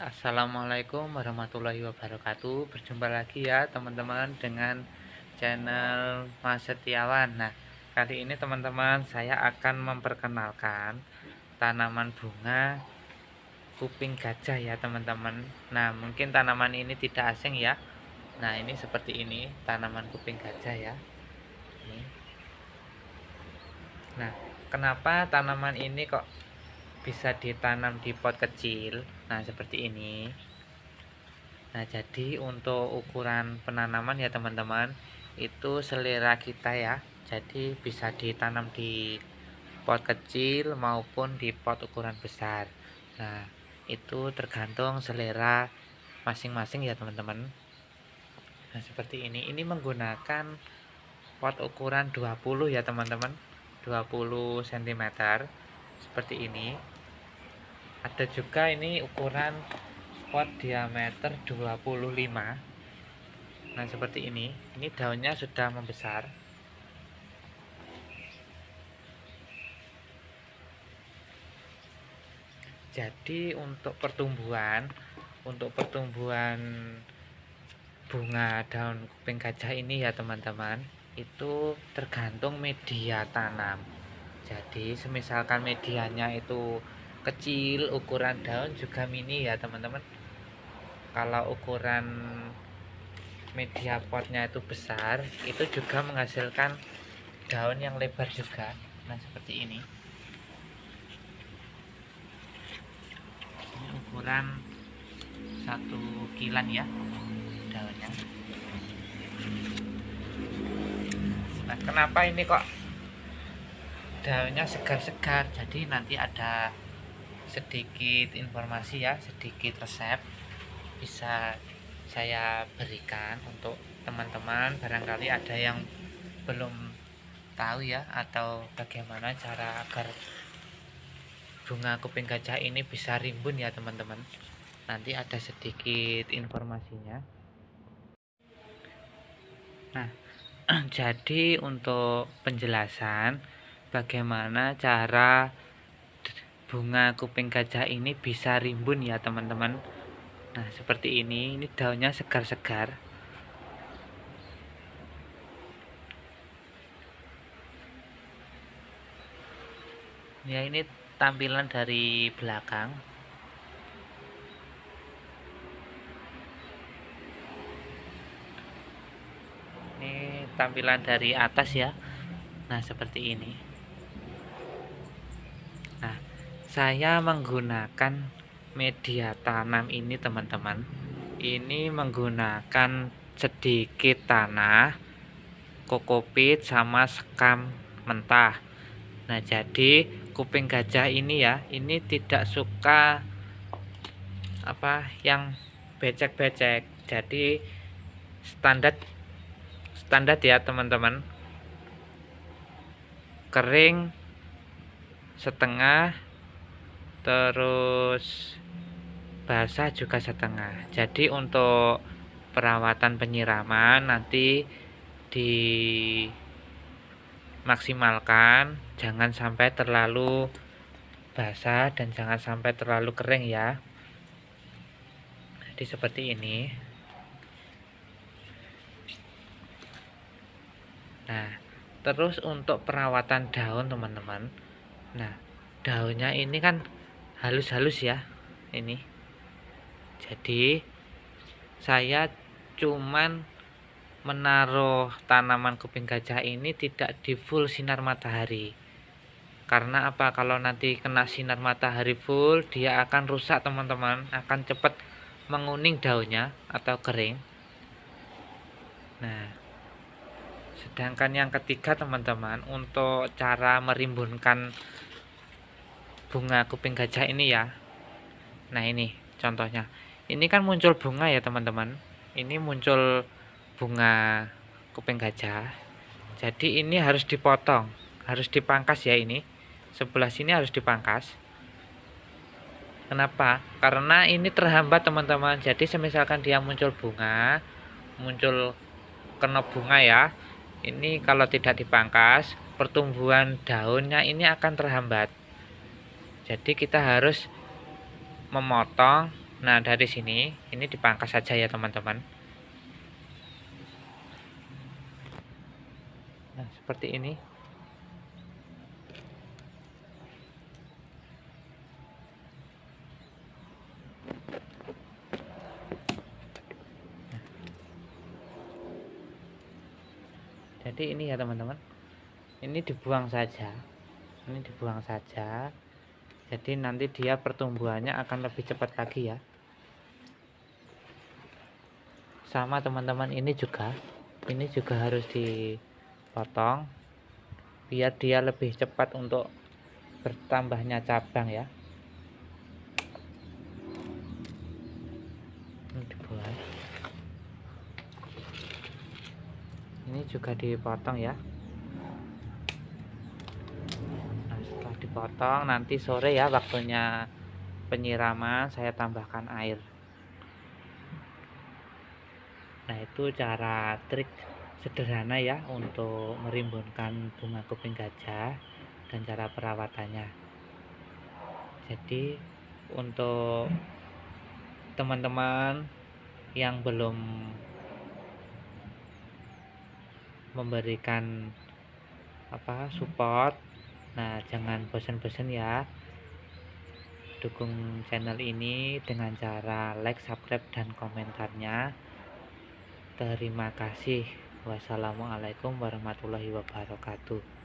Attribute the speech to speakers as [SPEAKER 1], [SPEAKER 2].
[SPEAKER 1] Assalamualaikum warahmatullahi wabarakatuh. Berjumpa lagi ya teman-teman dengan channel Mas Setiawan. Nah, kali ini teman-teman saya akan memperkenalkan tanaman bunga kuping gajah ya teman-teman. Nah, mungkin tanaman ini tidak asing ya. Nah, ini seperti ini tanaman kuping gajah ya. Nah, kenapa tanaman ini kok bisa ditanam di pot kecil? Nah, seperti ini. Nah, jadi untuk ukuran penanaman ya teman-teman, itu selera kita ya. Jadi bisa ditanam di pot kecil maupun di pot ukuran besar. Nah, itu tergantung selera masing-masing ya teman-teman. Nah, seperti ini. Ini menggunakan pot ukuran 20 ya teman-teman. 20 cm. Seperti ini. Ada juga ini ukuran pot diameter 25. Nah, seperti ini. Ini daunnya sudah membesar. Jadi untuk pertumbuhan bunga daun kuping gajah ini ya teman-teman, itu tergantung media tanam. Jadi semisalkan medianya itu kecil, ukuran daun juga mini ya teman-teman. Kalau ukuran media potnya itu besar, itu juga menghasilkan daun yang lebar juga. Nah, seperti ini. Ini ukuran 1 kilan ya daunnya. Nah, kenapa ini kok daunnya segar-segar? Jadi nanti ada sedikit informasi ya, sedikit resep bisa saya berikan untuk teman-teman. Barangkali ada yang belum tahu ya, atau bagaimana cara agar bunga kuping gajah ini bisa rimbun ya teman-teman. Nanti ada sedikit informasinya. Nah, jadi untuk penjelasan bagaimana cara bunga kuping gajah ini bisa rimbun ya teman-teman. Nah, seperti ini daunnya segar-segar. Ya, ini tampilan dari belakang. Ini tampilan dari atas ya. Nah, seperti ini. Nah, saya menggunakan media tanam ini teman-teman. Ini menggunakan sedikit tanah, kokopit sama sekam mentah. Nah, jadi kuping gajah ini ya, ini tidak suka yang becek-becek. Jadi standar ya teman-teman. Kering setengah, terus basah juga setengah. Jadi untuk perawatan penyiraman nanti dimaksimalkan, jangan sampai terlalu basah dan jangan sampai terlalu kering ya. Jadi seperti ini. Nah, terus untuk perawatan daun teman-teman. Nah, daunnya ini kan halus-halus ya. Ini. Jadi saya cuman menaruh tanaman kuping gajah ini tidak di full sinar matahari. Karena apa? Kalau nanti kena sinar matahari full, dia akan rusak teman-teman, akan cepat menguning daunnya atau kering. Nah, sedangkan yang ketiga teman-teman, untuk cara merimbunkan bunga kuping gajah ini ya. Nah, ini contohnya. Ini kan muncul bunga ya teman-teman. Ini muncul bunga kuping gajah. Jadi ini harus dipotong, harus dipangkas ya ini. Sebelah sini harus dipangkas. Kenapa? Karena ini terhambat teman-teman. Jadi semisalkan dia muncul bunga, muncul kena bunga ya. Ini kalau tidak dipangkas, pertumbuhan daunnya ini akan terhambat. Jadi kita harus memotong Nah, dari sini ini dipangkas saja ya teman-teman. Nah, seperti ini. Jadi ini ya teman-teman, ini dibuang saja, ini dibuang saja. Jadi nanti dia pertumbuhannya akan lebih cepat lagi ya. Sama teman-teman, ini juga harus dipotong biar dia lebih cepat untuk bertambahnya cabang ya. Ini dibuang, ini juga dipotong ya. Nah, setelah dipotong nanti sore ya, waktunya penyiraman, saya tambahkan air. Nah, itu cara trik sederhana ya untuk merimbunkan bunga kuping gajah dan cara perawatannya. Jadi untuk teman-teman yang belum memberikan support, nah jangan bosan-bosan ya, dukung channel ini dengan cara like, subscribe, dan komentarnya. Terima kasih. Wassalamualaikum warahmatullahi wabarakatuh.